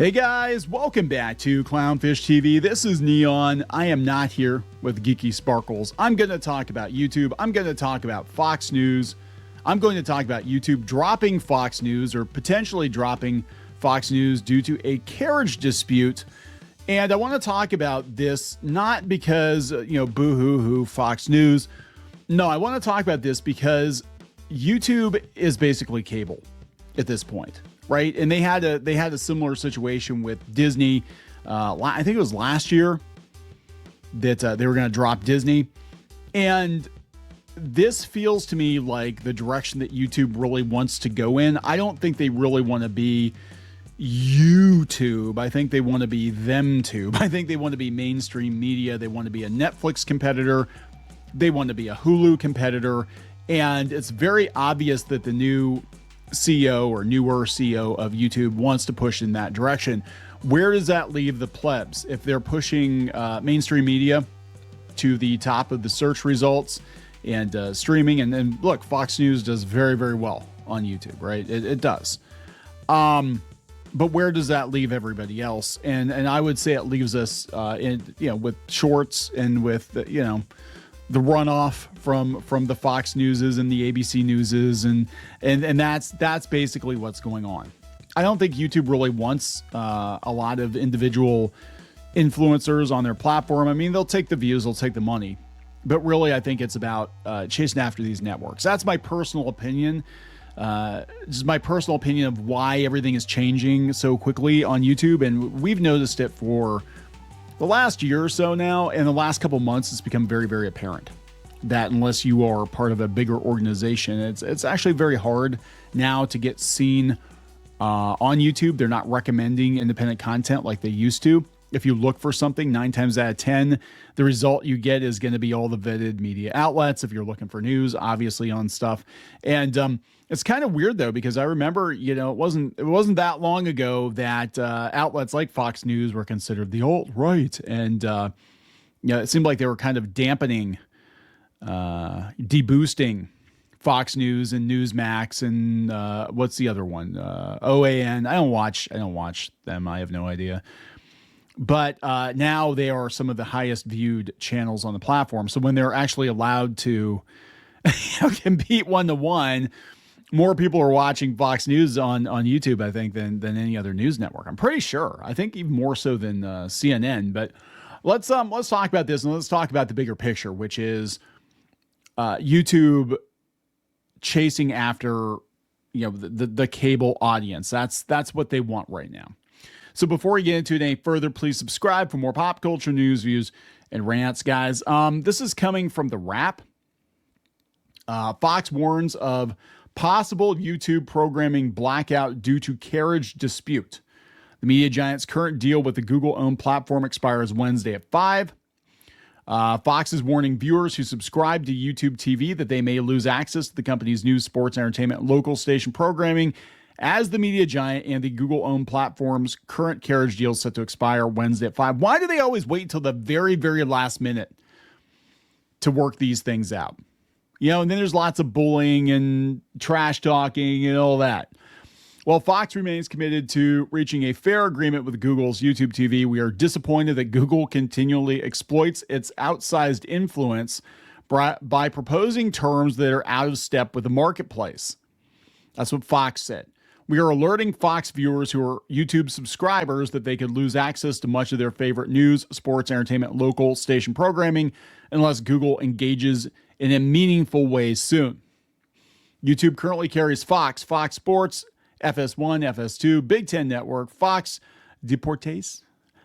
Hey guys, welcome back to Clownfish TV. This is Kneon. I am not here with Geeky Sparkles. I'm going to talk about YouTube. I'm going to talk about Fox News. I'm going to talk about YouTube dropping Fox News or potentially dropping Fox News due to a carriage dispute. And I want to talk about this not because, boo-hoo-hoo, Fox News. No, I want to talk about this because YouTube is basically cable at this point. Right. And they had a similar situation with Disney. I think it was last year that they were going to drop Disney. And this feels to me like the direction that YouTube really wants to go in. I don't think they really want to be YouTube. I think they want to be ThemTube. I think they want to be mainstream media. They want to be a Netflix competitor. They want to be a Hulu competitor. And it's very obvious that the new CEO or newer CEO of YouTube wants to push in that direction. Where does that leave the plebs? If they're pushing mainstream media to the top of the search results and streaming, and then look, Fox News does very, very well on YouTube, right? It does. But where does that leave everybody else? And I would say it leaves us with shorts and with the runoff from the Fox Newses and the ABC Newses, and that's basically what's going on. I don't think YouTube really wants a lot of individual influencers on their platform. I mean, they'll take the views, they'll take the money, but really I think it's about chasing after these networks. That's my personal opinion. Just my personal opinion of why everything is changing so quickly on YouTube, and we've noticed it for the last year or so now. In the last couple months, it's become very, very apparent that unless you are part of a bigger organization, it's actually very hard now to get seen on YouTube. They're not recommending independent content like they used to. If you look for something, 9 times out of 10, the result you get is going to be all the vetted media outlets. If you're looking for news, obviously on stuff. And it's kind of weird though, because I remember, it wasn't that long ago that outlets like Fox News were considered the alt-right. And, it seemed like they were kind of dampening, deboosting Fox News and Newsmax and what's the other one? OAN. I don't watch them. I have no idea. But now they are some of the highest viewed channels on the platform. So when they're actually allowed to compete 1-to-1, more people are watching Fox News on YouTube, I think, than any other news network. I'm pretty sure. I think even more so than CNN. But let's talk about this, and let's talk about the bigger picture, which is YouTube chasing after the cable audience. That's what they want right now. So before we get into it any further, please subscribe for more pop culture news, views, and rants, guys. This is coming from The Wrap. Fox warns of possible YouTube programming blackout due to carriage dispute. The media giant's current deal with the Google-owned platform expires Wednesday at 5. Fox is warning viewers who subscribe to YouTube TV that they may lose access to the company's news, sports, entertainment, and local station programming, as the media giant and the Google-owned platform's current carriage deal is set to expire Wednesday at 5. Why do they always wait until the very, very last minute to work these things out? And then there's lots of bullying and trash talking and all that. While Fox remains committed to reaching a fair agreement with Google's YouTube TV, we are disappointed that Google continually exploits its outsized influence by proposing terms that are out of step with the marketplace. That's what Fox said. We are alerting Fox viewers who are YouTube subscribers that they could lose access to much of their favorite news, sports, entertainment, local station programming unless Google engages in a meaningful way soon. YouTube currently carries Fox, Fox Sports, FS1, FS2, Big Ten Network, Fox Deportes,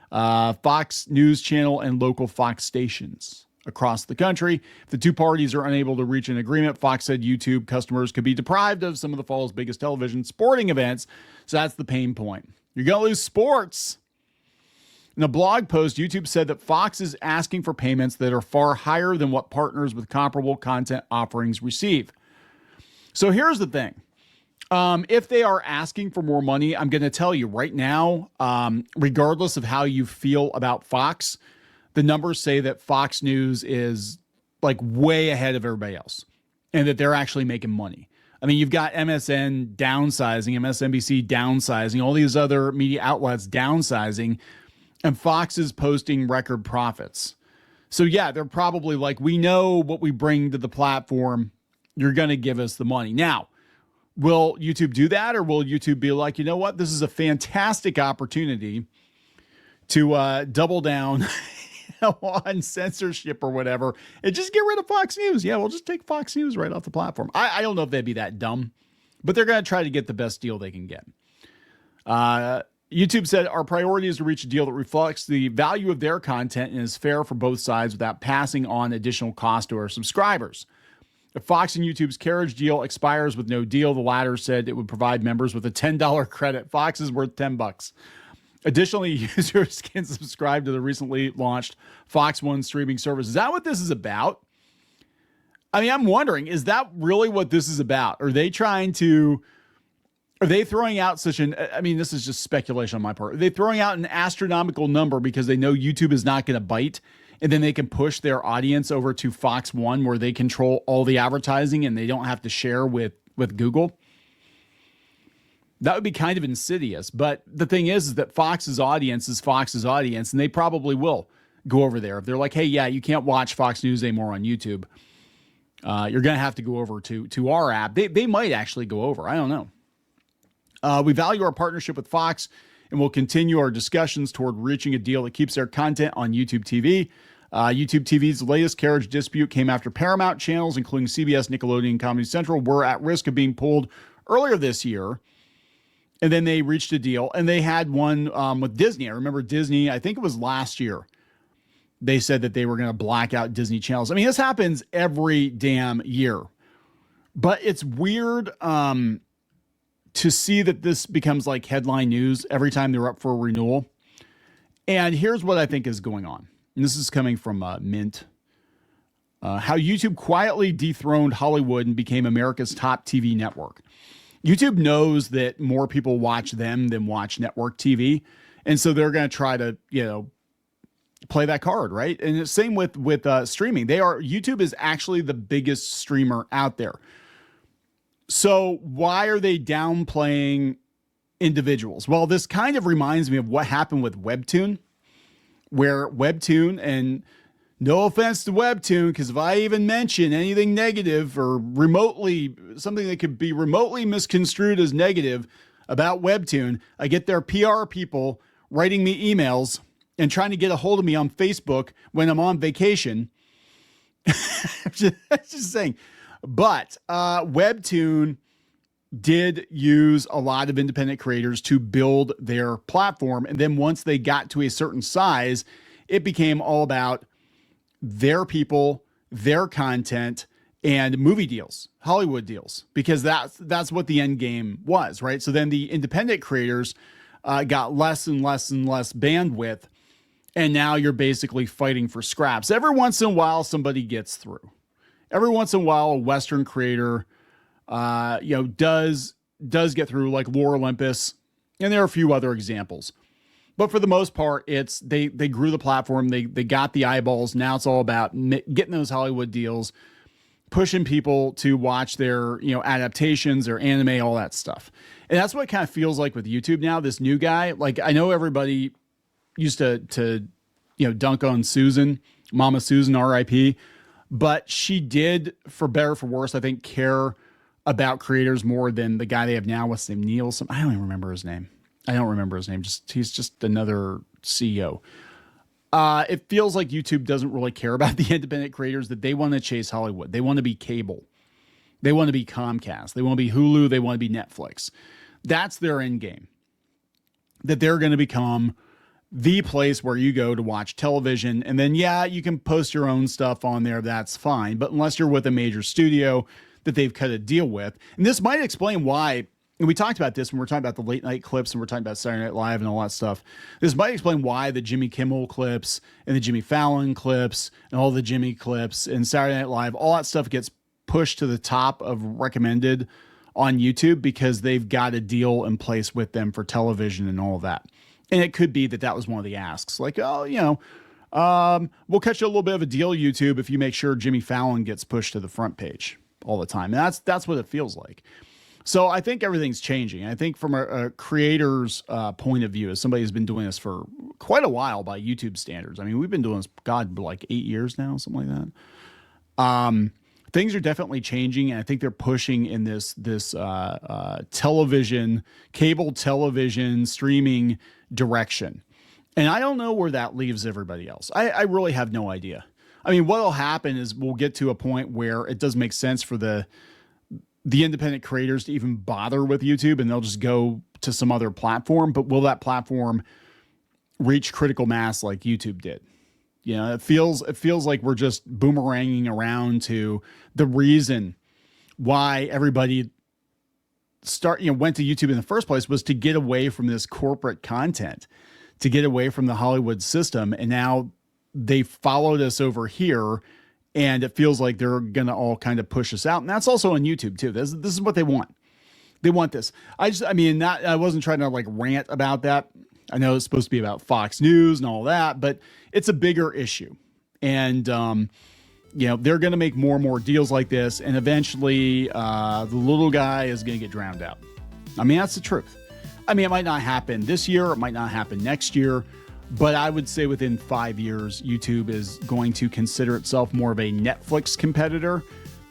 Fox News Channel, and local Fox stations across the country. If the two parties are unable to reach an agreement, Fox said YouTube customers could be deprived of some of the fall's biggest television sporting events. So that's the pain point. You're going to lose sports. In a blog post, YouTube said that Fox is asking for payments that are far higher than what partners with comparable content offerings receive. So here's the thing. If they are asking for more money, I'm going to tell you right now, regardless of how you feel about Fox, the numbers say that Fox News is like way ahead of everybody else and that they're actually making money. I mean, you've got MSN downsizing, MSNBC downsizing, all these other media outlets downsizing, and Fox is posting record profits. So yeah, they're probably like, we know what we bring to the platform. You're going to give us the money. Now, will YouTube do that, or will YouTube be like, you know what? This is a fantastic opportunity to double down on censorship or whatever and just get rid of Fox News. Yeah, we'll just take Fox News right off the platform. I don't know if they'd be that dumb, but they're going to try to get the best deal they can get. YouTube said our priority is to reach a deal that reflects the value of their content and is fair for both sides without passing on additional cost to our subscribers. If Fox and YouTube's carriage deal expires with no deal, the latter said it would provide members with a $10 credit. Fox is worth $10. Additionally, users can subscribe to the recently launched Fox One streaming service. Is that what this is about? I mean, I'm wondering, is that really what this is about? Are they trying to, are they throwing out such an, I mean, this is just speculation on my part. Are they throwing out an astronomical number because they know YouTube is not going to bite, and then they can push their audience over to Fox One where they control all the advertising and they don't have to share with Google? That would be kind of insidious. But the thing is that Fox's audience is Fox's audience, and they probably will go over there. If they're like, hey, yeah, you can't watch Fox News anymore on YouTube, you're going to have to go over to our app. They might actually go over. I don't know. We value our partnership with Fox, and we'll continue our discussions toward reaching a deal that keeps their content on YouTube TV. YouTube TV's latest carriage dispute came after Paramount channels, including CBS, Nickelodeon, and Comedy Central, were at risk of being pulled earlier this year. And then they reached a deal, and they had one with Disney. I remember Disney, I think it was last year. They said that they were going to black out Disney channels. I mean, this happens every damn year. But it's weird to see that this becomes like headline news every time they're up for a renewal. And here's what I think is going on. And this is coming from Mint. How YouTube quietly dethroned Hollywood and became America's top TV network. YouTube knows that more people watch them than watch network TV. And so they're going to try to, play that card, right? And the same with streaming. YouTube is actually the biggest streamer out there. So why are they downplaying individuals? Well, this kind of reminds me of what happened with Webtoon, where Webtoon, and no offense to Webtoon, because if I even mention anything negative or remotely, something that could be remotely misconstrued as negative about Webtoon, I get their PR people writing me emails and trying to get a hold of me on Facebook when I'm on vacation. just saying. But Webtoon did use a lot of independent creators to build their platform. And then once they got to a certain size, it became all about their people, their content, and movie deals, Hollywood deals, because that's what the end game was, right? So then the independent creators got less and less and less bandwidth, and now you're basically fighting for scraps. Every once in a while, somebody gets through. Every once in a while, a Western creator, does get through, like Lore Olympus, and there are a few other examples. But for the most part, it's they grew the platform, they got the eyeballs. Now it's all about getting those Hollywood deals, pushing people to watch their adaptations, their anime, all that stuff. And that's what it kind of feels like with YouTube now. This new guy, like I know everybody used to dunk on Susan, Mama Susan, R.I.P., but she did, for better or for worse, I think, care about creators more than the guy they have now. What's his name? Neil? I don't even remember his name. He's just another CEO. It feels like YouTube doesn't really care about the independent creators, that they want to chase Hollywood. They want to be cable. They want to be Comcast. They want to be Hulu. They want to be Netflix. That's their end game. That they're going to become the place where you go to watch television. And then, yeah, you can post your own stuff on there. That's fine. But unless you're with a major studio that they've cut a deal with. And this might explain why. And we talked about this when we're talking about the late night clips and we're talking about Saturday Night Live and all that stuff. This might explain why the Jimmy Kimmel clips and the Jimmy Fallon clips and all the Jimmy clips and Saturday Night Live, all that stuff gets pushed to the top of recommended on YouTube because they've got a deal in place with them for television and all of that. And it could be that was one of the asks. Like, we'll cut you a little bit of a deal, YouTube, if you make sure Jimmy Fallon gets pushed to the front page. all the time. And that's what it feels like. So I think everything's changing. I think from a creator's point of view, as somebody who's been doing this for quite a while by YouTube standards. I mean, we've been doing this, God, like 8 years now, something like that. Things are definitely changing, and I think they're pushing in this television, cable television, streaming direction. And I don't know where that leaves everybody else. I really have no idea. I mean, what will happen is we'll get to a point where it does make sense for the independent creators to even bother with YouTube, and they'll just go to some other platform. But will that platform reach critical mass like YouTube did? You know, it feels like we're just boomeranging around to the reason why everybody went to YouTube in the first place was to get away from this corporate content, to get away from the Hollywood system. And now they followed us over here, and it feels like they're going to all kind of push us out. And that's also on YouTube too. This is what they want. They want this. I wasn't trying to like rant about that. I know it's supposed to be about Fox News and all that, but it's a bigger issue. And, they're going to make more and more deals like this. And eventually the little guy is going to get drowned out. I mean, that's the truth. I mean, it might not happen this year. It might not happen next year. But I would say within 5 years, YouTube is going to consider itself more of a Netflix competitor.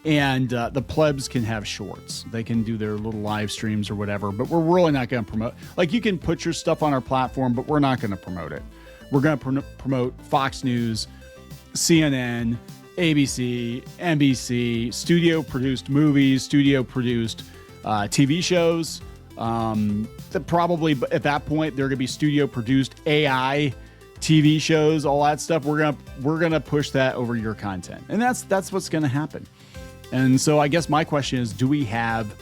And the plebs can have shorts. They can do their little live streams or whatever, but we're really not going to promote. Like, you can put your stuff on our platform, but we're not going to promote it. We're going to promote Fox News, CNN, ABC, NBC, studio-produced movies, studio-produced TV shows. That probably at that point, they're going to be studio-produced AI TV shows, all that stuff. We're gonna push that over your content, and that's what's going to happen. And so I guess my question is, do we have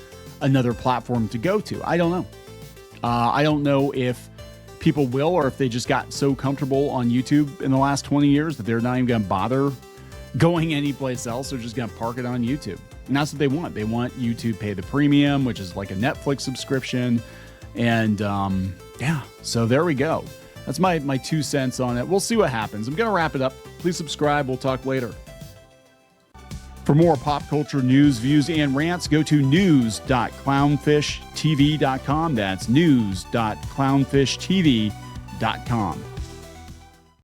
another platform to go to? I don't know. I don't know if people will, or if they just got so comfortable on YouTube in the last 20 years that they're not even going to bother going anyplace else. They're just going to park it on YouTube. And that's what they want. They want you to pay the premium, which is like a Netflix subscription. And so there we go. That's my 2 cents on it. We'll see what happens. I'm going to wrap it up. Please subscribe. We'll talk later. For more pop culture news, views, and rants, go to news.clownfishtv.com. That's news.clownfishtv.com.